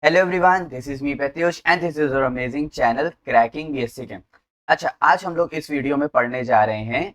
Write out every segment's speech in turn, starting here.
Hello everyone, this is me Pratyush and this is our amazing channel cracking BSc chem. अच्छा, आज हम लोग इस वीडियो में पढ़ने जा रहे हैं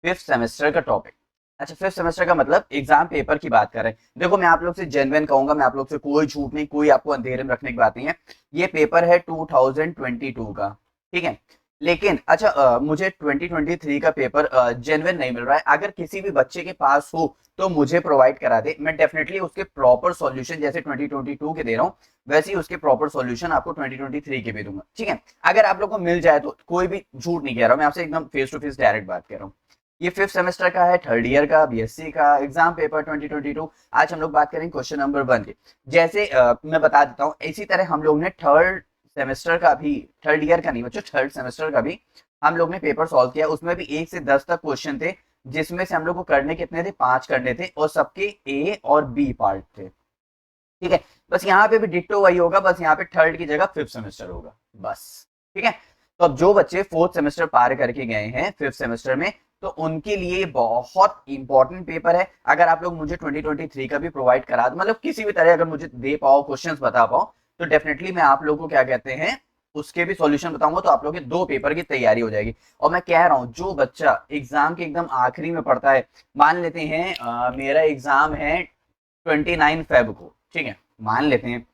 फिफ्थ सेमेस्टर का टॉपिक। अच्छा, फिफ्थ सेमेस्टर का मतलब एग्जाम पेपर की बात कर रहे हैं। देखो, मैं आप लोग से जेन्युइन कहूंगा, मैं आप लोग से कोई झूठ नहीं, कोई आपको अंधेरे में रखने की बात नहीं है। ये पेपर है 2022 का, ठीक है। लेकिन अच्छा, मुझे 2023 का पेपर जेन्युइन नहीं मिल रहा है। अगर किसी भी बच्चे के पास हो तो मुझे प्रोवाइड करा दे, मैं डेफिनेटली उसके प्रॉपर सॉल्यूशन जैसे 2022 के दे रहा हूँ वैसे ही उसके प्रॉपर सॉल्यूशन आपको 2023 के भी दूंगा, ठीक है। अगर आप लोग को मिल जाए तो, कोई भी झूठ नहीं कह रहा हूँ, मैं आपसे एकदम फेस टू फेस डायरेक्ट बात कर रहा हूँ। ये फिफ्थ सेमेस्टर का है, थर्ड ईयर का बीएससी का एग्जाम पेपर 2022। आज हम लोग बात करेंगे क्वेश्चन नंबर 1 की। जैसे मैं बता देता हूँ, इसी तरह हम लोग ने थर्ड सेमेस्टर का भी, थर्ड ईयर का नहीं बच्चों, थर्ड सेमेस्टर का भी हम लोग ने पेपर सॉल्व किया। उसमें भी 1 से 10 तक क्वेश्चन थे, जिसमें से हम लोग को करने कितने थे, 5 करने थे, और सबके ए और बी पार्ट थे, ठीक है। बस यहाँ पे भी डिट्टो वही होगा, बस यहाँ पे थर्ड की जगह फिफ्थ सेमेस्टर होगा, बस, ठीक है। तो अब जो बच्चे फोर्थ सेमेस्टर पार करके गए हैं फिफ्थ सेमेस्टर में, तो उनके लिए बहुत इंपॉर्टेंट पेपर है। अगर आप लोग मुझे 2023 का भी प्रोवाइड करा दो, मतलब किसी भी तरह अगर मुझे दे पाओ, क्वेश्चंस बता पाओ, तो डेफिनेटली मैं आप लोगों को क्या कहते हैं, उसके भी सॉल्यूशन बताऊंगा, तो आप लोगों के 2 पेपर की तैयारी हो जाएगी। और मैं कह रहा हूं, जो बच्चा एग्जाम के एकदम आखिरी में पढ़ता है, मान लेते हैं मेरा एग्जाम है 29 फेब को, ठीक है, मान लेते हैं,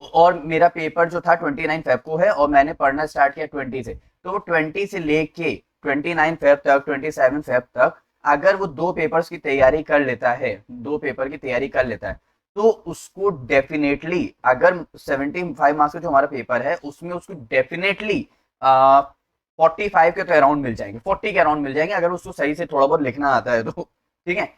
और मेरा पेपर जो था 29 फेब को है, और मैंने पढ़ना स्टार्ट किया 20 से, तो वो 20 से लेके 29 फेब तक, 27 फेब तक अगर वो 2 पेपर्स की तैयारी कर लेता है, 2 पेपर की तैयारी कर लेता है, तो उसको डेफिनेटली, अगर 75 मार्क्स का जो हमारा पेपर है उसमें उसको डेफिनेटली 45 के तो अराउंड मिल जाएंगे, 40 के अराउंड मिल जाएंगे, अगर उसको सही से थोड़ा बहुत लिखना आता है तो, ठीक है।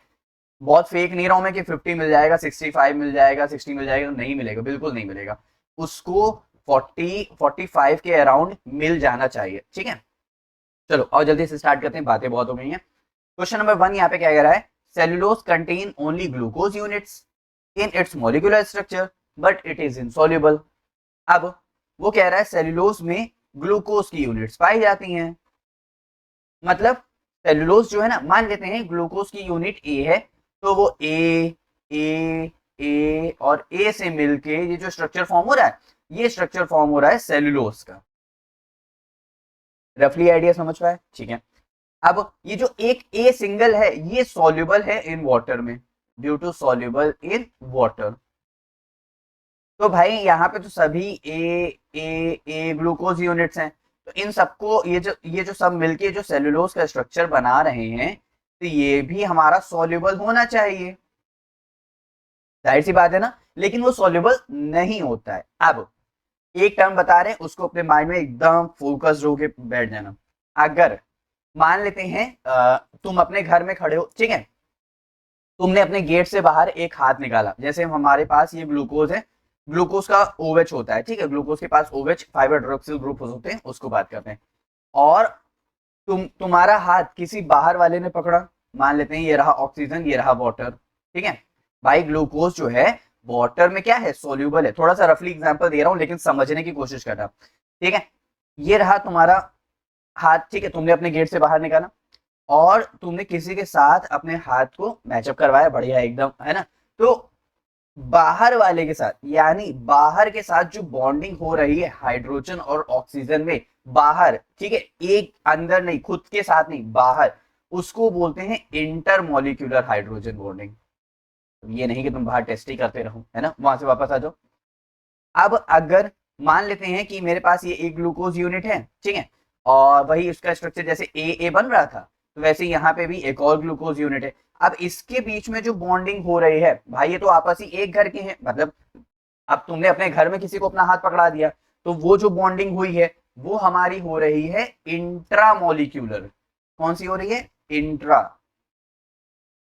बहुत फेक नहीं रहा हूं मैं कि 50 मिल जाएगा, 65 मिल जाएगा, 60 मिल जाएगा, तो नहीं मिलेगा, बिल्कुल नहीं मिलेगा। उसको 45 के अराउंड मिल जाना चाहिए, ठीक है। चलो और जल्दी से स्टार्ट करते हैं, बातें बहुत हो गई हैं। क्वेश्चन नंबर 1 यहाँ पे क्या कह रहा है, cellulose contain only glucose units in its molecular structure but it is insoluble. अब वो कह रहा है सेल्यूलोज में ग्लूकोज की यूनिट्स पाई जाती हैं, मतलब सेलुलोज जो है ना, मान लेते हैं ग्लूकोज की यूनिट ए है, तो वो ए और ए से मिलके ये जो स्ट्रक्चर फॉर्म हो रहा है, ये स्ट्रक्चर फॉर्म हो रहा है सेलुलोज का। रफली आइडिया समझ पाए, ठीक है। अब ये जो एक ए सिंगल है, ये सॉल्युबल है इन वाटर में, due to soluble in water. तो भाई यहाँ पे तो सभी ए ग्लूकोज यूनिट्स हैं, तो इन सबको, ये जो सब मिलके जो सेलुलोज का स्ट्रक्चर बना रहे हैं, तो ये भी हमारा सॉल्युबल होना चाहिए, जाहिर सी बात है ना। लेकिन वो सॉल्युबल नहीं होता है। अब एक टर्म बता रहे हैं, उसको अपने माइंड में एकदम फोकस्ड होके बैठ जाना। अगर मान लेते हैं तुम अपने घर में खड़े हो, ठीक है, तुमने अपने गेट से बाहर एक हाथ निकाला, जैसे हमारे पास ये ग्लूकोज है, ग्लूकोज का ओवेच होता है, ठीक है, ग्लूकोज के पास ओवेच फाइबर हाइड्रोक्सिल ग्रुप होते हैं, उसको बात करते हैं। और तुम्हारा हाथ किसी बाहर वाले ने पकड़ा, मान लेते हैं ये रहा ऑक्सीजन, ये रहा वाटर, ठीक है। भाई ग्लूकोज जो है वाटर में क्या है, सोल्यूबल है। थोड़ा सा रफली एग्जांपल दे रहा हूं, लेकिन समझने की कोशिश करना, ठीक है। ये रहा तुम्हारा हाथ, ठीक है, तुमने अपने गेट से बाहर निकाला, और तुमने किसी के साथ अपने हाथ को मैचअप करवाया, बढ़िया एकदम, है ना। तो बाहर वाले के साथ, यानी बाहर के साथ जो बॉन्डिंग हो रही है हाइड्रोजन और ऑक्सीजन में, बाहर, ठीक है, एक अंदर नहीं, खुद के साथ नहीं, बाहर, उसको बोलते हैं इंटरमोलिक्यूलर हाइड्रोजन बॉन्डिंग। ये नहीं कि तुम बाहर टेस्ट ही करते रहो, है ना, वहां से वापस आ जाओ। अब अगर मान लेते हैं कि मेरे पास ये एक ग्लूकोज यूनिट है, ठीक है, और वही उसका स्ट्रक्चर जैसे ए बन रहा था, तो वैसे यहाँ पे भी एक और ग्लूकोज यूनिट है। अब इसके बीच में जो बॉन्डिंग हो रही है, भाई ये तो आपस ही एक घर के हैं, मतलब अब तुमने अपने घर में किसी को अपना हाथ पकड़ा दिया, तो वो जो बॉन्डिंग हुई है वो हमारी हो रही है इंट्रामोलिक्यूलर। कौन सी हो रही है, इंट्रा।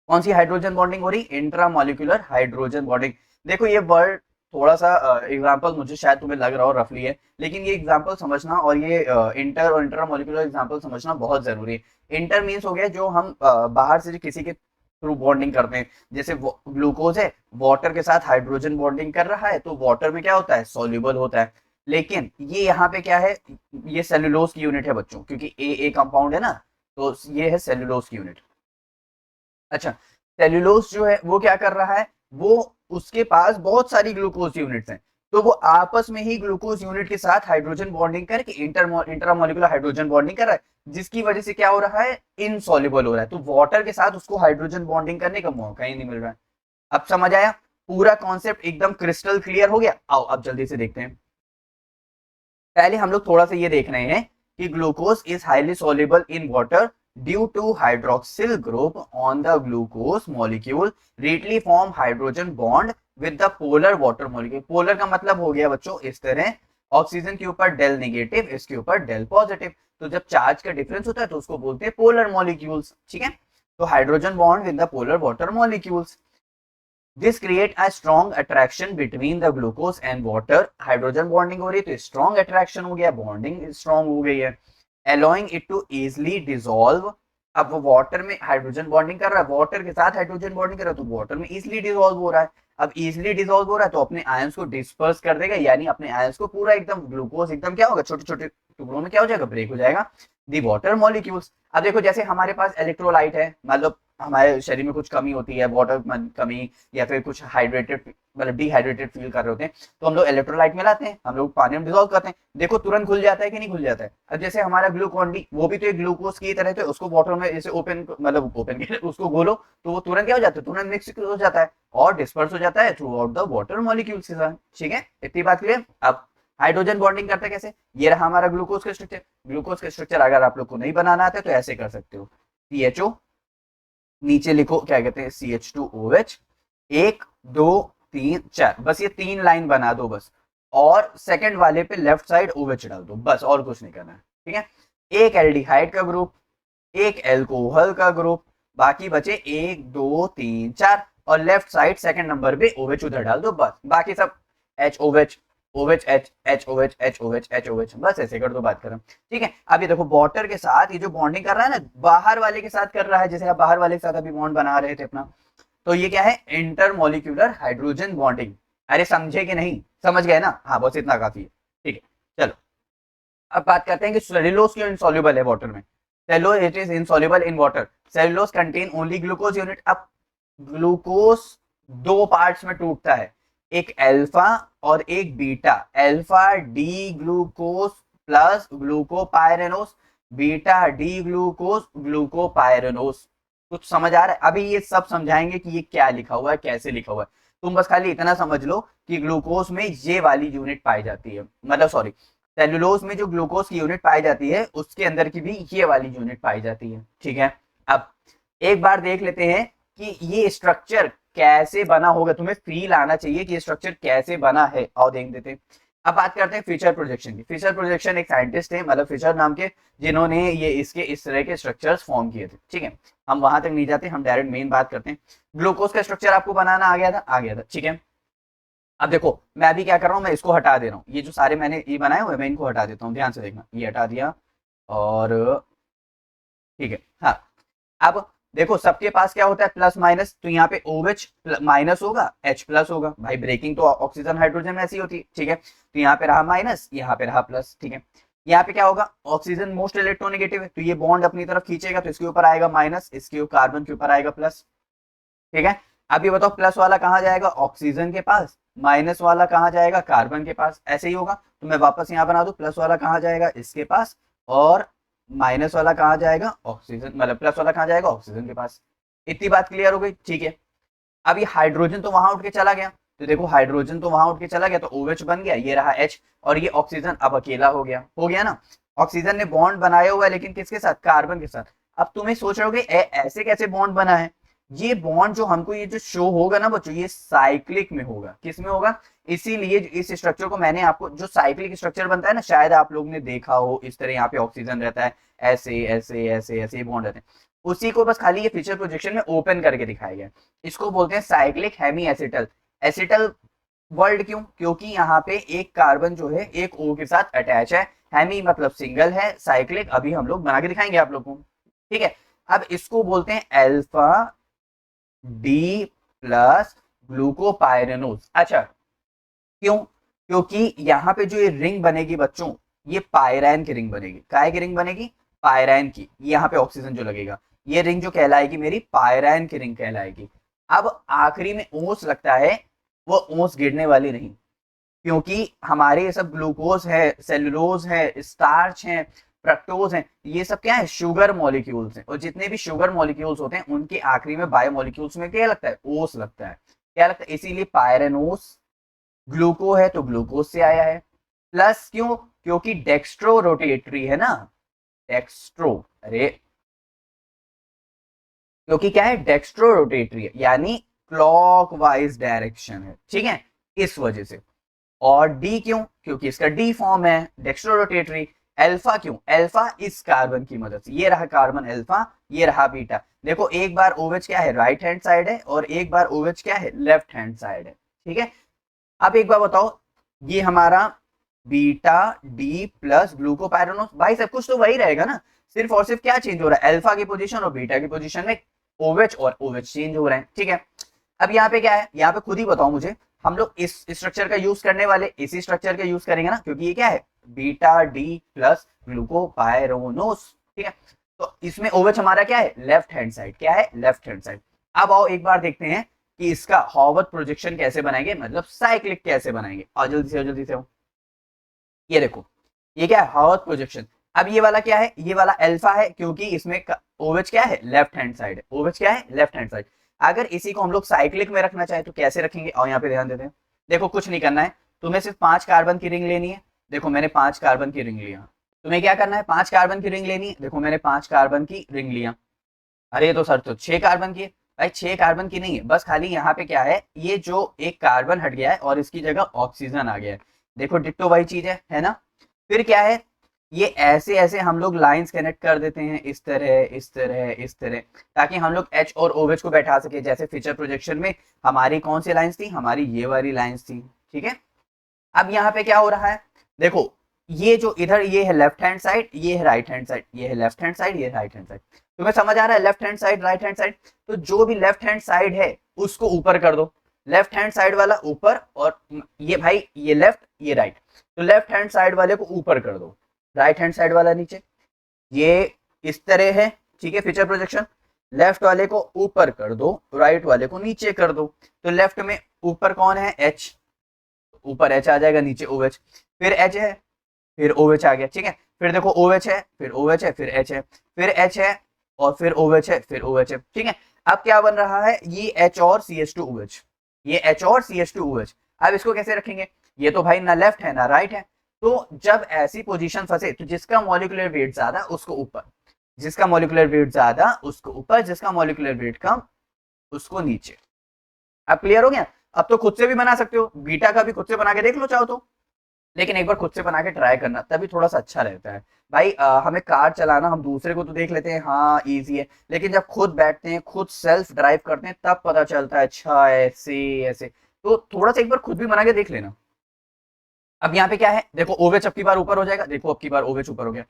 कौन सी हाइड्रोजन बॉन्डिंग हो रही, इंट्रामोलिकुलर हाइड्रोजन बॉन्डिंग। देखो ये वर्ड थोड़ा सा एग्जांपल मुझे शायद तुम्हें लग रहा हो रफली है, लेकिन ये एग्जांपल समझना और ये इंटर और इंट्रामोलिकुलर एग्जांपल समझना बहुत जरूरी है। इंटर मींस हो गया जो हम बाहर से किसी के थ्रू बॉन्डिंग करते हैं, जैसे ग्लूकोज है, वाटर के साथ हाइड्रोजन बॉन्डिंग कर रहा है, तो वाटर में क्या होता है, सोल्यूबल होता है। लेकिन ये यहाँ पे क्या है, ये सेलुलोज की यूनिट है बच्चों, क्योंकि ए कंपाउंड है ना, तो ये है सेलुलोज की यूनिट। अच्छा, सेल्यूलोज जो है वो क्या कर रहा है, वो उसके पास बहुत सारी ग्लूकोज यूनिट्स हैं, तो वो आपस में ही ग्लूकोज यूनिट के साथ हाइड्रोजन बॉन्डिंग करके इंट्रामोलिकुलर हाइड्रोजन बॉन्डिंग कर रहा है, जिसकी वजह से क्या हो रहा है, इनसॉल्युबल हो रहा है। तो वाटर के साथ उसको हाइड्रोजन बॉन्डिंग करने का मौका ही नहीं मिल रहा है। अब समझ आया, पूरा कॉन्सेप्ट एकदम क्रिस्टल क्लियर हो गया। आओ अब जल्दी से देखते हैं। पहले हम लोग थोड़ा सा ये देख रहे हैं कि glucose is highly soluble in water due to hydroxyl group on the glucose molecule readily form hydrogen bond with the polar water molecule. Polar का मतलब हो गया बच्चों इस तरह, ऑक्सीजन के ऊपर डेल नेगेटिव, इसके ऊपर डेल पॉजिटिव। तो जब चार्ज का डिफरेंस होता है तो उसको बोलते हैं पोलर मॉलिक्यूल्स, ठीक है। तो hydrogen bond with the polar water molecules, this create a strong attraction between the glucose and water. Hydrogen bonding हो रही है तो स्ट्रॉन्ग अट्रैक्शन हो गया, बॉन्डिंग स्ट्रॉन्ग हो गई है, allowing it to easily dissolve. अब वो वाटर में हाइड्रोजन बॉन्डिंग कर रहा है, वाटर के साथ हाइड्रोजन बॉन्डिंग कर रहा है, तो वाटर में इजिली डिसॉल्व हो रहा है। अब इजिली डिसॉल्व हो रहा है तो अपने आयंस को डिस्पर्स कर देगा, यानी अपने आयंस को पूरा एकदम ग्लूकोज एकदम क्या होगा, छोटे छोटे टुकड़ों में क्या हो जाएगा, ब्रेक हो जाएगा, दी वाटर मॉलिक्यूल्स। अब देखो जैसे हमारे पास इलेक्ट्रोलाइट है, मतलब हमारे शरीर में कुछ कमी होती है, वाटर कमी या फिर कुछ हाइड्रेटेड मतलब डिहाइड्रेटेड फील कर रहे होते हैं, तो हम लोग इलेक्ट्रोलाइट मिलाते हैं, हम लोग पानी में डिसॉल्व करते हैं, देखो तुरंत घुल जाता है कि नहीं घुल जाता है। अब जैसे हमारा ग्लूकोन डी, वो भी तो एक ग्लूकोज की तरह, तो उसको वाटर में जैसे ओपन उसको घोलो तो वो तुरंत क्या हो जाता है, तुरंत मिक्स हो जाता है और डिस्पर्स हो जाता है through out the water molecules के साथ, ठीक है, इतनी बात क्लियर। अब हाइड्रोजन बॉन्डिंग करता है कैसे, ये रहा हमारा ग्लूकोज का स्ट्रक्चर। ग्लूकोज का स्ट्रक्चर अगर आप लोग को नहीं बनाना आता है तो ऐसे कर सकते हो, CHO, नीचे लिखो क्या कहते हैं CH2OH, 1 2 3 4, बस ये 3 लाइन बना दो बस, और सेकंड वाले पे लेफ्ट साइड OH डाल दो, बस और कुछ नहीं करना है, ठीक है। एक एल्डिहाइड का ग्रुप, एक एल्कोहल का ग्रुप, बाकी बचे 1 2 3 4, और लेफ्ट साइड सेकंड नंबर पे OH उधर डाल दो, बस बाकी सब HOH OH H HOH HOH HOH, बस ऐसे कर दो, बात करें, ठीक है। अब ये देखो वाटर के साथ ये जो बॉन्डिंग कर रहा है ना, बाहर वाले के साथ कर रहा है, जैसे आप बाहर वाले के साथ अभी बॉन्ड बना रहे थे अपना, तो ये क्या है, इंटरमोलिक्यूलर हाइड्रोजन बॉन्डिंग। अरे समझे कि नहीं, समझ गए ना, हाँ बस इतना काफी है, ठीक है। चलो अब बात करते हैं कि सेलुलोज क्यों इनसॉल्युबल है वाटर में। Cellulose it is insoluble in water, cellulose contain only glucose unit. अब ग्लूकोज दो पार्ट्स में टूटता है, एक अल्फा और एक beta, alpha D glucose plus glucopyranose, beta D glucose glucopyranose. कुछ समझ आ रहा है, अभी ये सब समझाएंगे कि ये क्या लिखा हुआ है, कैसे लिखा हुआ है। तुम बस खाली इतना समझ लो कि ग्लूकोज में ये वाली यूनिट पाई जाती है, मतलब सॉरी, सेलुलोज में जो ग्लूकोज की यूनिट पाई जाती है उसके अंदर की भी ये वाली यूनिट पाई जाती है, ठीक है। अब एक बार देख लेते हैं कि ये स्ट्रक्चर कैसे बना होगा, तुम्हें फील आना चाहिए कि ये स्ट्रक्चर कैसे बना है, और देख देते हैं। अब बात करते हैं फिशर प्रोजेक्शन की। फिशर प्रोजेक्शन एक साइंटिस्ट है, मतलब फिशर नाम के, जिन्होंने ये इसके इस तरह के स्ट्रक्चर्स फॉर्म किए थे, ठीक है। हम वहां तक नहीं जाते, हम डायरेक्ट मेन बात करते हैं। ग्लूकोज का स्ट्रक्चर आपको बनाना आ गया था, आ गया था, ठीक है। अब देखो मैं अभी क्या कर रहा हूँ, मैं इसको हटा दे रहा हूँ, ये जो सारे मैंने ये बनाए हुए मैं इनको हटा देता हूँ, ध्यान से देखना, ये हटा दिया, और ठीक है। हाँ अब देखो सबके पास क्या होता है, प्लस माइनस, तो यहाँ पे OH माइनस होगा, H प्लस होगा, भाई ब्रेकिंग तो ऑक्सीजन हाइड्रोजन में ऐसी होती है, ठीक है। तो यहाँ पे रहा माइनस, यहाँ पे रहा प्लस, ठीक है। यहाँ पे क्या होगा, ऑक्सीजन मोस्ट इलेक्ट्रोनेगेटिव है, तो ये बॉन्ड अपनी तरफ खींचेगा, तो इसके ऊपर आएगा माइनस, इसके कार्बन के ऊपर आएगा प्लस, ठीक है। अब ये बताओ प्लस वाला कहाँ जाएगा, ऑक्सीजन के पास, माइनस वाला कहाँ जाएगा, कार्बन के पास, ऐसे ही होगा। तो मैं वापस यहाँ बना दूं, प्लस वाला कहाँ जाएगा, इसके पास, और माइनस वाला कहाँ जाएगा, ऑक्सीजन, मतलब प्लस वाला कहाँ जाएगा, ऑक्सीजन के पास। इतनी बात क्लियर हो गई, ठीक है। अब ये हाइड्रोजन तो वहां उठ के चला गया, तो देखो हाइड्रोजन तो वहां उठ के चला गया, तो OH बन गया, ये रहा H, और ये ऑक्सीजन अब अकेला हो गया ना। ऑक्सीजन ने बॉन्ड बनाया हुआ है, लेकिन किसके साथ, कार्बन के साथ। अब तुम्हें सोच रहे होगे ऐसे कैसे बॉन्ड बना है, ये बॉन्ड जो हमको ये जो शो होगा ना बच्चों, ये साइक्लिक में होगा, किस में होगा, इसीलिए इस स्ट्रक्चर को मैंने आपको, जो साइक्लिक स्ट्रक्चर बनता है ना, शायद आप लोग ने देखा हो, इस तरह यहाँ पे ऑक्सीजन रहता है, ऐसे ऐसे ऐसे ऐसे बॉन्ड रहते हैं, उसी को बस खाली ये फीचर प्रोजेक्शन में ओपन करके दिखाया गया। इसको बोलते हैं cyclic hemiacetal. Acetal word क्यों, क्योंकि यहाँ पे एक कार्बन जो है एक O के साथ अटैच है, हेमी मतलब सिंगल है, साइक्लिक अभी हम लोग बना के दिखाएंगे आप लोग को, ठीक है। अब इसको बोलते हैं अल्फा डी प्लस ग्लूकोपाइरेनोस। अच्छा क्यों, क्योंकि यहाँ पे जो ये रिंग बनेगी बच्चों, ये पायरैन की रिंग बनेगी, काय की रिंग बनेगी, पायरैन की। यहाँ पे ऑक्सीजन जो लगेगा, ये रिंग जो कहलाएगी मेरी पायरैन की रिंग कहलाएगी। अब आखिरी में ओस लगता है, वो ओस गिरने वाली नहीं, क्योंकि हमारे ये सब ग्लूकोज है, सेलुलोज है, स्टार्च है, फ्रक्टोज है, ये सब क्या है, शुगर मॉलिक्यूल्स हैं। और जितने भी शुगर मॉलिक्यूल्स होते हैं उनके आखिरी में बायो मॉलिक्यूल्स में क्या लगता है, ओस लगता है। क्या लगता है, इसीलिए पायरेनोस, ग्लूको है तो ग्लूकोज से आया है। प्लस क्यों, क्योंकि डेक्स्ट्रो रोटेटरी है ना, डेक्स्ट्रो, अरे क्योंकि क्या है, डेक्स्ट्रो रोटेटरी है, यानी क्लॉकवाइज डायरेक्शन है, ठीक है, इस वजह से। और डी क्यों, क्योंकि इसका डी फॉर्म है, डेक्स्ट्रो रोटेटरी। अल्फा क्यों, अल्फा इस कार्बन की मदद से, ये रहा कार्बन अल्फा, ये रहा बीटा। देखो एक बार OH क्या है, राइट हैंड साइड है, और एक बार OH क्या है, लेफ्ट हैंड साइड है, ठीक है। अब एक बार बताओ, ये हमारा बीटा डी प्लस ग्लूकोपायरोनोस, भाई सब कुछ तो वही रहेगा ना, सिर्फ और सिर्फ क्या चेंज हो रहा है, अल्फा की पोजीशन और बीटा की पोजीशन में OH और OH चेंज हो रहे हैं, ठीक है। अब यहाँ पे क्या है, यहाँ पे खुद ही बताओ मुझे, हम लोग इस स्ट्रक्चर का यूज करने वाले, इसी स्ट्रक्चर का यूज करेंगे ना, क्योंकि ये क्या है, बीटा डी प्लस ग्लूकोपायरोनोस, ठीक है। तो इसमें OH हमारा क्या है, लेफ्ट हैंड साइड, क्या है, लेफ्ट हैंड साइड। अब आओ एक बार देखते हैं कि इसका हॉवर्थ प्रोजेक्शन कैसे बनाएंगे, मतलब साइक्लिक कैसे बनाएंगे। और जल्दी से ये देखो, ये क्या है, हॉवर्थ प्रोजेक्शन। अब ये वाला क्या है, ये वाला अल्फा है, क्योंकि इसमें OH क्या है, लेफ्ट हैंड साइड है, OH क्या है, लेफ्ट हैंड साइड। अगर इसी को हम लोग साइक्लिक में रखना चाहे तो कैसे रखेंगे, और यहाँ पे ध्यान देते हैं। देखो कुछ नहीं करना है, तुम्हें सिर्फ 5 कार्बन की रिंग लेनी है। देखो मैंने 5 कार्बन की रिंग लिया, तुम्हें क्या करना है, 5 कार्बन की रिंग लेनी है। देखो मैंने 5 कार्बन की रिंग लिया। अरे तो सर तो 6 कार्बन की है, भाई 6 कार्बन की नहीं है, बस खाली यहाँ पे क्या है, ये जो एक कार्बन हट गया है और इसकी जगह ऑक्सीजन आ गया है। देखो डिट्टो वही चीज है ना। फिर क्या है, ये ऐसे ऐसे हम लोग लाइंस कनेक्ट कर देते हैं, इस तरह इस तरह इस तरह, ताकि हम लोग H और OH को बैठा सके। जैसे फीचर प्रोजेक्शन में हमारी कौन सी लाइंस थी, हमारी ये वाली लाइंस थी, ठीक है। अब यहाँ पे क्या हो रहा है, देखो ये जो इधर, ये है लेफ्ट हैंड साइड, ये है राइट हैंड साइड, ये है लेफ्ट हैंड साइड, ये है राइट हैंड साइड। तुम्हें समझ आ रहा है, left hand side right hand side. तो जो भी लेफ्ट हैंड साइड है उसको ऊपर कर दो, लेफ्ट हैंड साइड वाला ऊपर, और ये भाई ये लेफ्ट ये राइट, तो लेफ्ट हैंड साइड वाले को ऊपर कर दो, राइट हैंड साइड वाला नीचे। ये इस तरह है, ठीक है, फीचर प्रोजेक्शन। लेफ्ट वाले को ऊपर कर दो, राइट वाले को नीचे कर दो। तो लेफ्ट में ऊपर कौन है, H, ऊपर H आ जाएगा, नीचे OH, फिर H है, फिर OH आ गया, ठीक है। फिर देखो OH है, फिर OH है, फिर H है, फिर H है, और फिर OH है, फिर OH है, ठीक है। अब क्या बन रहा है, ये H और CH2OH, ये H और CH2OH। अब इसको कैसे रखेंगे, ये तो भाई ना लेफ्ट है ना राइट है। तो जब ऐसी पोजीशन फंसे तो जिसका मॉलिक्यूलर वेट ज्यादा उसको ऊपर, जिसका मॉलिक्यूलर वेट ज्यादा उसको ऊपर, जिसका मॉलिक्यूलर वेट कम उसको नीचे। अब क्लियर हो गया। अब तो खुद से भी बना सकते हो, बीटा का भी खुद से बना के देख लो चाहो तो, लेकिन एक बार खुद से बना के ट्राई करना, तभी थोड़ा सा अच्छा रहता है। भाई हमें कार चलाना, हम दूसरे को तो देख लेते हैं हाँ इजी है, लेकिन जब खुद बैठते हैं, खुद सेल्फ ड्राइव करते हैं, तब पता चलता है अच्छा ऐसे ऐसे। तो थोड़ा सा एक बार खुद भी बना के देख लेना। अब यहाँ पे क्या है, देखो OH अब की बार ऊपर हो जाएगा, देखो अब की बार OH ऊपर हो गया,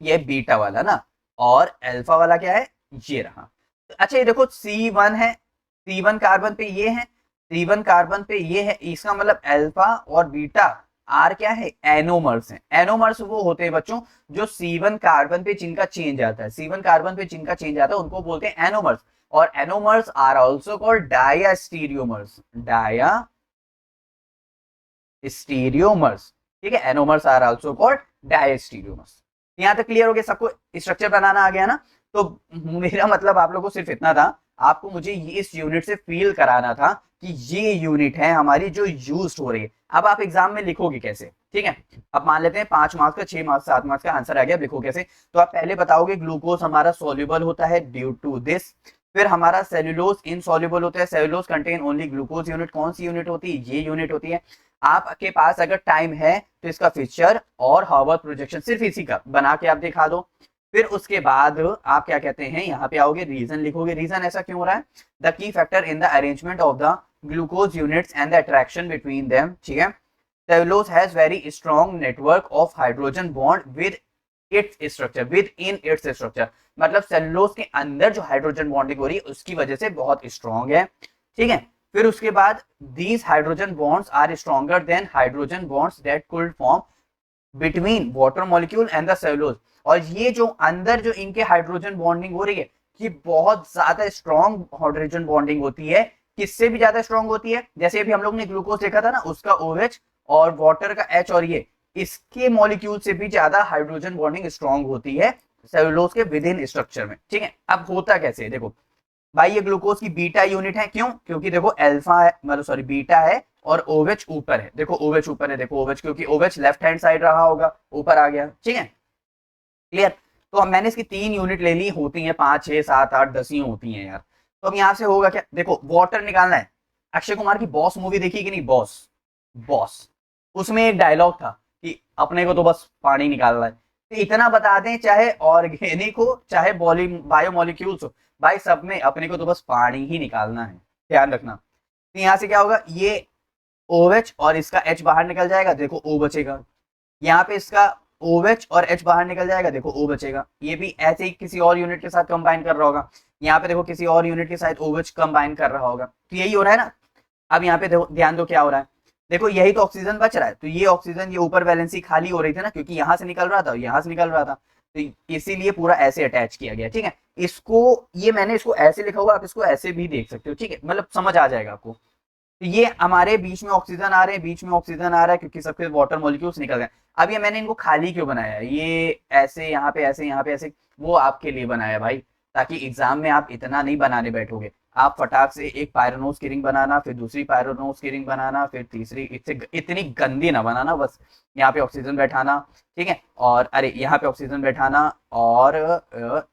ये बीटा वाला ना, और अल्फा वाला क्या है, ये रहा। अच्छा ये देखो C1 है, C1 कार्बन पे ये है, C1 कार्बन पे ये है, इसका मतलब अल्फा और बीटा आर क्या है, एनोमर्स हैं। एनोमर्स वो होते हैं बच्चों जो C1 कार्बन पे जिनका चेंज आता है, C1 कार्बन पे जिनका चेंज आता है उनको बोलते हैं एनोमर्स। और anomers are also called diastereomers, diastereomers, ठीक है। Anomers are also called diastereomers. यहाँ तक क्लियर हो गया, सबको स्ट्रक्चर बनाना आ गया ना। तो मेरा मतलब आप लोगों को सिर्फ इतना था, आपको मुझे इस यूनिट से फील कराना था कि ये यूनिट है हमारी जो यूज हो रही है। अब आप एग्जाम में लिखोगे कैसे, ठीक है। अब मान लेते हैं 5 मार्क्स का, 6 मार्क्स 7 मार्क्स का आंसर आ गया, लिखो कैसे। तो आप पहले बताओगे ग्लूकोज हमारा सोल्यूबल होता है ड्यू टू दिस। फिर हमारा सेल्यूलोज इनसॉल्युबल होता है, cellulose contain only glucose unit. कौन सी यूनिट होती है, ये यूनिट होती है। आपके पास अगर टाइम है तो इसका फीचर और हॉवर्थ प्रोजेक्शन सिर्फ इसी का बना के आप दिखा दो। फिर उसके बाद आप क्या कहते हैं, यहाँ पे आओगे, रीजन लिखोगे, रीजन ऐसा क्यों हो रहा है, the key factor in the arrangement of the glucose units and the attraction between them, ठीक है। Cellulose has very strong network of hydrogen bond with its structure, with in its structure, मतलब cellulose के अंदर जो hydrogen bonding हो रही है उसकी वजह से बहुत स्ट्रॉन्ग है, ठीक है। फिर उसके बाद these hydrogen bonds are stronger than hydrogen bonds that could form between water molecule and the cellulose. और ये जो अंदर जो इनके हाइड्रोजन बॉन्डिंग हो रही है, ये बहुत ज्यादा स्ट्रॉन्ग हाइड्रोजन बॉन्डिंग होती है। किससे भी ज्यादा स्ट्रॉन्ग होती है, जैसे अभी हम लोग ने ग्लूकोज देखा था ना, उसका OH और वाटर का H और ये इसके मॉलिक्यूल से भी ज्यादा हाइड्रोजन बॉन्डिंग स्ट्रांग होती है सेलुलोज के विद इन स्ट्रक्चर में। ठीक है, अब होता कैसे है देखो भाई, ये ग्लूकोज की बीटा यूनिट है, क्यों? क्योंकि देखो अल्फा है, मतलब सॉरी बीटा है और OH ऊपर है, देखो OH ऊपर है, देखो OH, क्योंकि OH लेफ्ट हैंड साइड रहा होगा, ऊपर आ गया। ठीक है, क्लियर? तो अब मैंने इसकी 3 यूनिट ले ली, होती है 5 6 7 8 10 ही होती हैं यार। तो अब यहाँ से होगा क्या, देखो वाटर निकालना है। अक्षय कुमार की बॉस मूवी देखी कि नहीं, बॉस, बॉस, उसमें एक डायलॉग था कि अपने को तो बस पानी निकालना है। तो इतना बता दें, चाहे ऑर्गेनिक हो चाहे बायोमोलिक्यूल्स हो, भाई सब में अपने को तो बस पानी ही निकालना है, ध्यान रखना। तो यहाँ से क्या होगा, ये OH और इसका H बाहर निकल जाएगा, देखो O बचेगा। यहाँ पे इसका OH और H बाहर निकल जाएगा, देखो O बचेगा। ये भी ऐसे ही किसी और यूनिट के साथ कंबाइन कर रहा होगा, यहाँ पे देखो किसी और यूनिट के साथ OH कंबाइन कर रहा होगा। तो यही हो रहा है ना। अब यहाँ पे देखो, ध्यान दो क्या हो रहा है, देखो यही तो ऑक्सीजन बच रहा है। तो ये ऑक्सीजन, ये ऊपर वैलेंसी खाली हो रही थी ना, क्योंकि यहाँ से निकल रहा था, यहाँ से निकल रहा था, तो इसीलिए पूरा ऐसे अटैच किया गया। ठीक है, इसको, ये मैंने इसको ऐसे लिखा हुआ, आप इसको ऐसे भी देख सकते हो। ठीक है, मतलब समझ आ जाएगा आपको। तो ये हमारे बीच में ऑक्सीजन आ रहे हैं, बीच में ऑक्सीजन आ रहा है, क्योंकि सबके वाटर मॉलिक्यूल्स निकल गए। अब ये मैंने इनको खाली क्यों बनाया है, ये ऐसे यहाँ पे ऐसे यहाँ पे ऐसे, वो आपके लिए बनाया भाई, ताकि एग्जाम में आप इतना नहीं बनाने बैठोगे। आप फटाक से एक पायरोनोस की रिंग बनाना, फिर दूसरी पायरोनोस की रिंग बनाना, फिर तीसरी, इससे इतनी गंदी ना बनाना, बस यहाँ पे ऑक्सीजन बैठाना। ठीक है, और अरे यहाँ पे ऑक्सीजन बैठाना और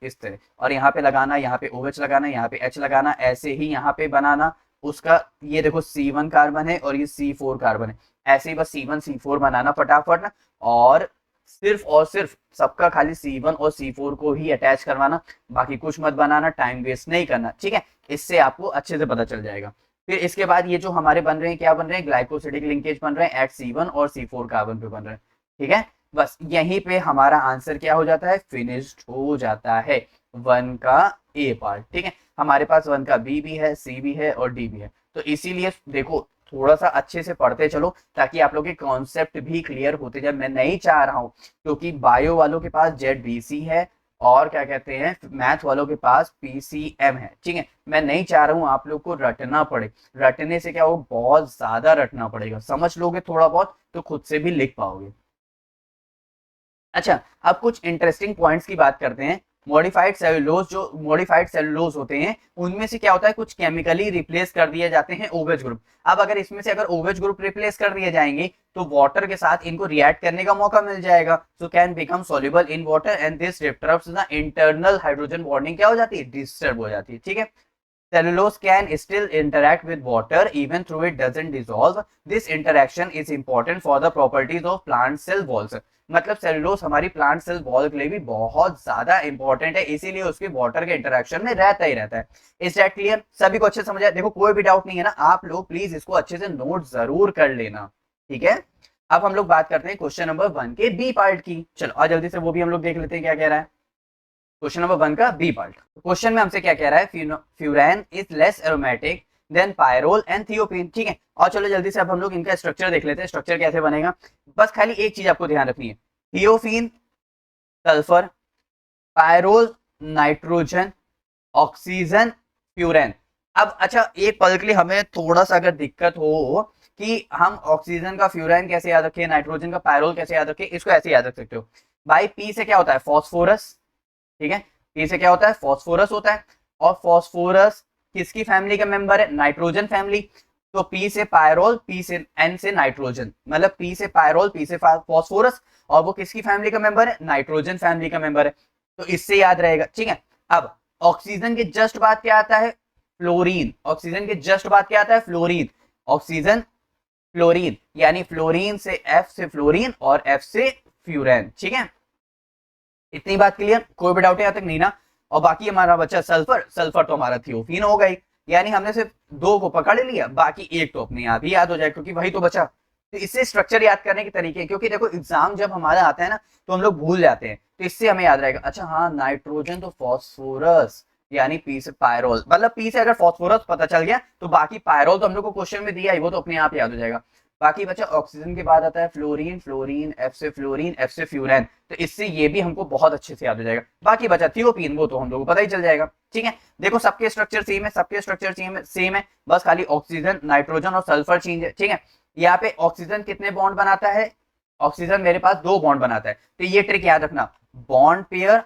इस तरह, और यहाँ पे लगाना, यहाँ पे OH लगाना, यहाँ पे H लगाना, ऐसे ही यहाँ पे बनाना उसका। ये देखो C1 कार्बन है और ये C4 कार्बन है, ऐसे ही बस C1 C4 बनाना फटाफट ना, और सिर्फ सबका खाली C1 और C4 को ही अटैच करवाना, बाकी कुछ मत बनाना, टाइम वेस्ट नहीं करना। ठीक है, इससे आपको अच्छे से पता चल जाएगा। फिर इसके बाद ये जो हमारे बन रहे हैं, क्या बन रहे हैं, ग्लाइकोसिडिक लिंकेज बन रहे हैं एट C1 और C4 कार्बन पे बन रहे हैं। ठीक है, बस यहीं पे हमारा आंसर क्या हो जाता है, फिनिश्ड हो जाता है 1 का A पार्ट। ठीक है, हमारे पास 1 का B भी है, C भी है और D भी है। तो इसीलिए देखो थोड़ा सा अच्छे से पढ़ते चलो, ताकि आप लोग के कॉन्सेप्ट भी क्लियर होते जाए। मैं नहीं चाह रहा हूँ, क्योंकि बायो वालों के पास ZBC है और क्या कहते हैं मैथ वालों के पास PCM है। ठीक है, मैं नहीं चाह रहा हूँ आप लोग को रटना पड़े। रटने से क्या हो, बहुत ज्यादा रटना पड़ेगा। समझ लोगे थोड़ा बहुत तो खुद से भी लिख पाओगे। अच्छा, अब कुछ इंटरेस्टिंग पॉइंट्स की बात करते हैं। मॉडिफाइड सेलुलोज, जो मॉडिफाइड सेलुलोज होते हैं उनमें से क्या होता है, कुछ केमिकली रिप्लेस कर दिए जाते हैं OH ग्रुप। अब अगर इसमें से अगर OH ग्रुप रिप्लेस कर दिए जाएंगे तो वाटर के साथ इनको रिएक्ट करने का मौका मिल जाएगा, so can become soluble in water and this disturbs the internal hydrogen bonding, क्या हो जाती है, डिस्टर्ब हो जाती है। ठीक है, cellulose can still interact with water even though it doesn't dissolve. This interaction is important for the properties of plant cell walls. मतलब सेलुलोज हमारी प्लांट सेल वॉल के लिए भी बहुत ज्यादा इंपॉर्टेंट है, इसीलिए उसके वाटर के इंटरेक्शन में रहता ही रहता है। Is that clear? सभी को अच्छे समझ आया? देखो कोई भी डाउट नहीं है ना, आप लोग प्लीज इसको अच्छे से नोट जरूर कर लेना। ठीक है, अब हम लोग बात करते हैं क्वेश्चन नंबर 1 के बी पार्ट की। चलो और जल्दी से वो भी हम लोग देख लेते हैं क्या कह रहा है क्वेश्चन नंबर 1 का बी पार्ट। क्वेश्चन में हमसे क्या कह रहा है, furan is less aromatic than pyrrole and thiophene. ठीक है, और चलो जल्दी से अब हम लोग इनका स्ट्रक्चर देख लेते हैं, स्ट्रक्चर कैसे बनेगा। बस खाली एक चीज आपको ध्यान रखनी है, thiophene sulphur, pyrrole nitrogen, oxygen furan. अब अच्छा एक पल के लिए हमें थोड़ा सा अगर दिक्कत हो कि हम ऑक्सीजन का फ्यूरैन कैसे याद रखें, नाइट्रोजन का पायरोल कैसे याद रखें, इसको ऐसे याद रख सकते हो भाई, पी से क्या होता है, फॉस्फोरस। ठीक है, पी से क्या होता है, फॉस्फोरस होता है, और फॉस्फोरस किसकी फैमिली का मेंबर है, नाइट्रोजन फैमिली। तो पी से पायरोल, पी से एन से नाइट्रोजन, मतलब पी से पायरोल, पी से फॉस्फोरस, और वो किसकी फैमिली का मेंबर है, नाइट्रोजन फैमिली का मेंबर है। तो इससे याद रहेगा। ठीक है, अब ऑक्सीजन के जस्ट बाद क्या आता है, फ्लोरीन। ऑक्सीजन के जस्ट बाद क्या आता है, फ्लोरीन। ऑक्सीजन फ्लोरीन, यानी फ्लोरीन से F से फ्लोरीन और F से फ्यूरैन। ठीक है, इतनी बात क्लियर? कोई भी डाउट है यहाँ तक नहीं ना? और बाकी हमारा बच्चा सल्फर, सल्फर तो हमारा थियोफीन हो गई, यानी हमने सिर्फ 2 को पकड़ लिया, बाकी एक तो अपने आप ही याद हो जाए, क्योंकि वही तो बचा। तो इससे स्ट्रक्चर याद करने के तरीके, क्योंकि देखो एग्जाम जब हमारा आता है ना तो हम लोग भूल जाते हैं, तो इससे हमें याद रहेगा। अच्छा हाँ, नाइट्रोजन तो फॉस्फोरस, यानी पी से पायरोल, मतलब पी से अगर फॉस्फोरस पता चल गया तो बाकी पायरोल तो हम लोग को क्वेश्चन में दिया ही, वो तो अपने आप याद हो जाएगा। बाकी बच्चा ऑक्सीजन के बाद आता है फ्लोरीन, फ्लोरीन F से फ्यूरैन, तो इससे ये भी हमको बहुत अच्छे से याद हो जाएगा। बाकी बचा थियोपीन, वो तो हम लोग को पता ही चल जाएगा। ठीक है, देखो सबके स्ट्रक्चर सेम है, सबके स्ट्रक्चर सेम है, बस खाली ऑक्सीजन, नाइट्रोजन और सल्फर चेंज है। ठीक है, यहाँ पे ऑक्सीजन कितने बॉन्ड बनाता है, ऑक्सीजन मेरे पास 2 बॉन्ड बनाता है, तो ये ट्रिक याद रखना, bond pair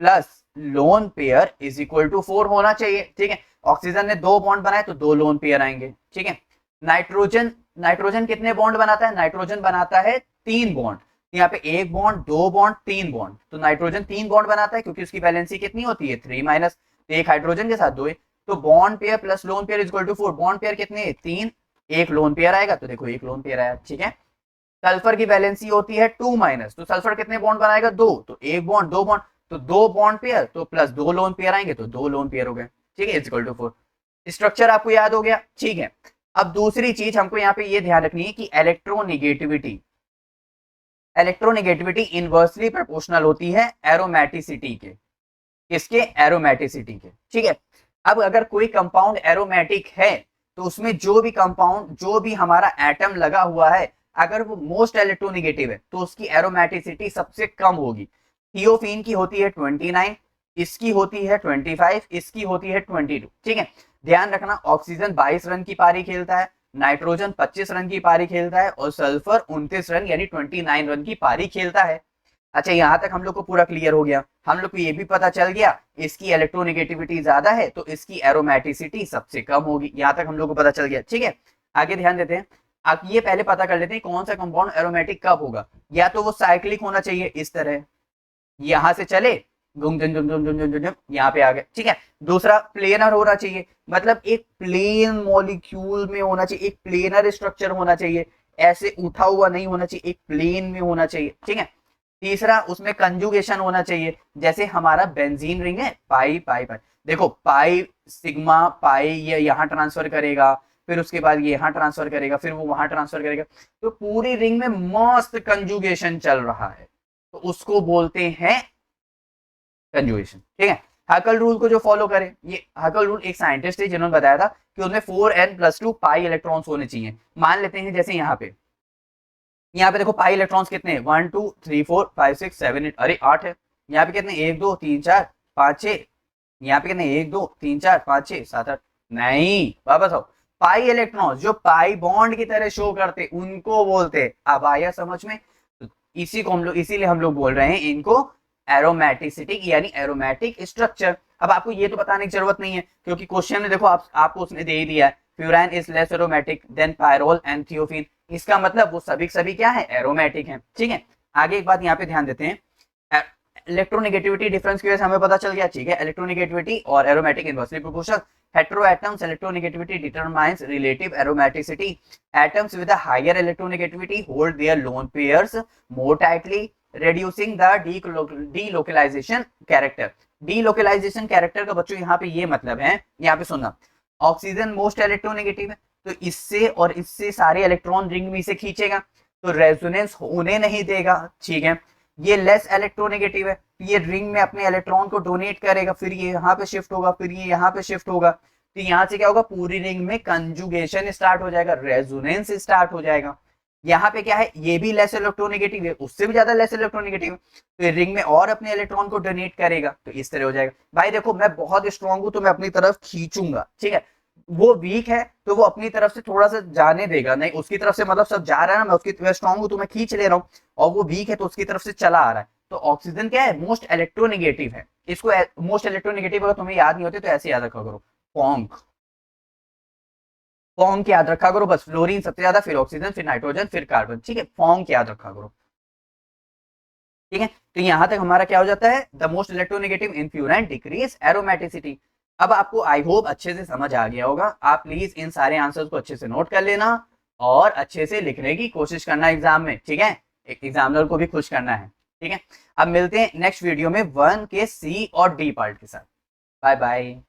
plus lone pair is equal to 4 होना चाहिए, ठीक है। ऑक्सीजन ने 2 बॉन्ड बनाए तो 2 लोन पेयर आएंगे, ठीक है। नाइट्रोजन, नाइट्रोजन कितने बॉन्ड बनाता है, नाइट्रोजन बनाता है 3 बॉन्ड, यहाँ पे 1 बॉन्ड 2 बॉन्ड 3 बॉन्ड, तो नाइट्रोजन 3 बॉन्ड बनाता है क्योंकि उसकी वैलेंसी कितनी होती है 3 माइनस, तो एक हाइड्रोजन के साथ 2 है, तो bond pair plus lone pair is equal to 4, bond pair कितने 3, एक लोन पेयर आएगा, तो देखो एक लोन पेयर आया, ठीक है। सल्फर की वैलेंसी होती है 2 माइनस, तो सल्फर कितने बॉन्ड बनाएगा 2, तो एक बॉन्ड 2 बॉन्ड, तो 2 बॉन्ड पेयर तो प्लस 2 लोन पेयर आएंगे, तो 2 लोन पेयर हो गए, ठीक है, इज इक्वल टू 4। स्ट्रक्चर आपको याद हो गया, ठीक है। अब दूसरी चीज हमको यहाँ पे ये ध्यान रखनी है कि इलेक्ट्रोनेगेटिविटी, इलेक्ट्रोनेगेटिविटी इनवर्सली प्रोपोर्शनल होती है एरोमेटिसिटी के, किसके, एरोमेटिसिटी के, ठीक है। अब अगर कोई कंपाउंड एरोमेटिक है तो उसमें जो भी कंपाउंड, जो भी हमारा एटम लगा हुआ है, अगर वो मोस्ट इलेक्ट्रोनेगेटिव है तो उसकी एरोमेटिसिटी सबसे कम होगी। थियोफीन की होती है 29, इसकी होती है 25, इसकी होती है 22, ठीक है। ध्यान रखना, ऑक्सीजन 22 रन की पारी खेलता है, नाइट्रोजन 25 रन की पारी खेलता है और सल्फर 29 रन यानी 29 रन की पारी खेलता है। अच्छा, यहां तक हम लोग को पूरा क्लियर हो गया, हम लोग को ये भी पता चल गया इसकी इलेक्ट्रोनेगेटिविटी ज्यादा है तो इसकी एरोमेटिसिटी सबसे कम होगी, यहां तक हम लोग को पता चल गया, ठीक है। आगे ध्यान देते हैं, आप ये पहले पता कर लेते हैं कौन सा कंपाउंड एरोमेटिक कब होगा, या तो वो साइक्लिक होना चाहिए इस तरह, यहां से चले घुम झुम झुम झुम झुम झुम झुम यहाँ पे आ गए, ठीक है। दूसरा प्लेनर होना चाहिए, मतलब एक प्लेन मॉलिक्यूल में होना चाहिए, एक प्लेनर स्ट्रक्चर होना चाहिए, ऐसे उठा हुआ नहीं होना चाहिए, एक प्लेन में होना चाहिए, ठीक है। तीसरा उसमें कंजुगेशन होना चाहिए, जैसे हमारा बेंजीन रिंग है पाई पाई पाई, देखो पाई सिग्मा पाई ये यहाँ ट्रांसफर करेगा, फिर उसके बाद ये यहाँ ट्रांसफर करेगा, फिर वो वहां ट्रांसफर करेगा, तो पूरी रिंग में मस्त कंजुगेशन चल रहा है, तो उसको बोलते हैं कंजुगेशन, ठीक है। हकल रूल को जो फॉलो करे, ये हकल रूल एक साइंटिस्ट है जिन्होंने बताया था कि उसमें 4n+2 पाई इलेक्ट्रॉन्स होने चाहिए। मान लेते हैं जैसे यहाँ पे देखो पाई इलेक्ट्रॉन्स कितने हैं 1 2 3 4 5 6 7 8, अरे 8 है। यहाँ पे कितने 1 2 3 4 5 6, यहाँ पे कितने 1 2 3 4 5 6 7 8, नहीं वापस आओ, पाई इलेक्ट्रॉन्स जो पाई बॉन्ड की तरह शो करते उनको बोलते, अब आया समझ में, इसी को हम लोग, इसीलिए हम लोग बोल रहे हैं इनको एरोमेटिसिटी यानी एरोमेटिक स्ट्रक्चर। अब आपको ये तो बताने की जरूरत नहीं है क्योंकि क्वेश्चन में देखो आपको उसने दे ही दिया है, furan is less aromatic than pyrrole and thiophene, इसका मतलब वो सभी क्या है, एरोमेटिक है, ठीक है। आगे एक बात यहाँ पे ध्यान देते हैं, इलेक्ट्रोनेगेटिविटी डिफरेंस की वजह से हमें पता चल गया, ठीक है। इलेक्ट्रोनेगेटिविटी और aromatic inversely proportional, heteroatoms electronegativity determines relative aromaticity, atoms with a higher electronegativity hold their lone pairs more tightly reducing the delocalization character। delocalization character का बच्चों यहाँ पे ये मतलब है, यहाँ पे सुनना, ऑक्सीजन मोस्ट इलेक्ट्रोनेगेटिव है तो इससे और इससे सारे इलेक्ट्रॉन रिंग में से खींचेगा तो रेजोनेंस होने नहीं देगा, ठीक है। ये लेस इलेक्ट्रोनेगेटिव है तो ये रिंग में अपने इलेक्ट्रॉन को डोनेट करेगा, फिर ये यहाँ पे शिफ्ट होगा, फिर ये यहाँ पे शिफ्ट होगा, तो यहाँ से क्या होगा, पूरी रिंग में कंजुगेशन स्टार्ट हो जाएगा, रेजोनेंस स्टार्ट हो जाएगा। यहाँ पे क्या है, ये भी लेस इलेक्ट्रोनेगेटिव है, उससे भी ज्यादा लेस इलेक्ट्रोनेगेटिव है, तो ये रिंग में और अपने इलेक्ट्रॉन को डोनेट करेगा, तो इस तरह हो जाएगा। भाई देखो मैं बहुत स्ट्रॉन्ग हूं तो मैं अपनी तरफ खींचूंगा, ठीक है, वो वीक है तो वो अपनी तरफ से थोड़ा सा जाने देगा, नहीं उसकी तरफ से मतलब सब जा रहा है ना, मैं उसकी स्ट्रॉन्ग हूं तो मैं खींच ले रहा हूँ, और वो वीक है तो उसकी तरफ से चला आ रहा है। तो ऑक्सीजन क्या है, मोस्ट इलेक्ट्रोनेगेटिव है, इसको मोस्ट इलेक्ट्रोनेगेटिव अगर तुम्हें याद नहीं होते तो ऐसे याद रखा करो, फॉन्क फॉन्क याद रखा करो बस, फ्लोरीन सबसे ज्यादा, फिर ऑक्सीजन, फिर नाइट्रोजन, फिर कार्बन, ठीक है, फॉन्क याद रखा करो, ठीक है। तो यहां तक हमारा क्या हो जाता है, the most electronegative in furan decrease aromaticity. अब आपको आई होप अच्छे से समझ आ गया होगा, आप प्लीज इन सारे आंसर्स को अच्छे से नोट कर लेना और अच्छे से लिखने की कोशिश करना एग्जाम में, ठीक है, एक एग्जामिनर को भी खुश करना है, ठीक है। अब मिलते हैं नेक्स्ट वीडियो में 1 के सी और डी पार्ट के साथ, बाय बाय।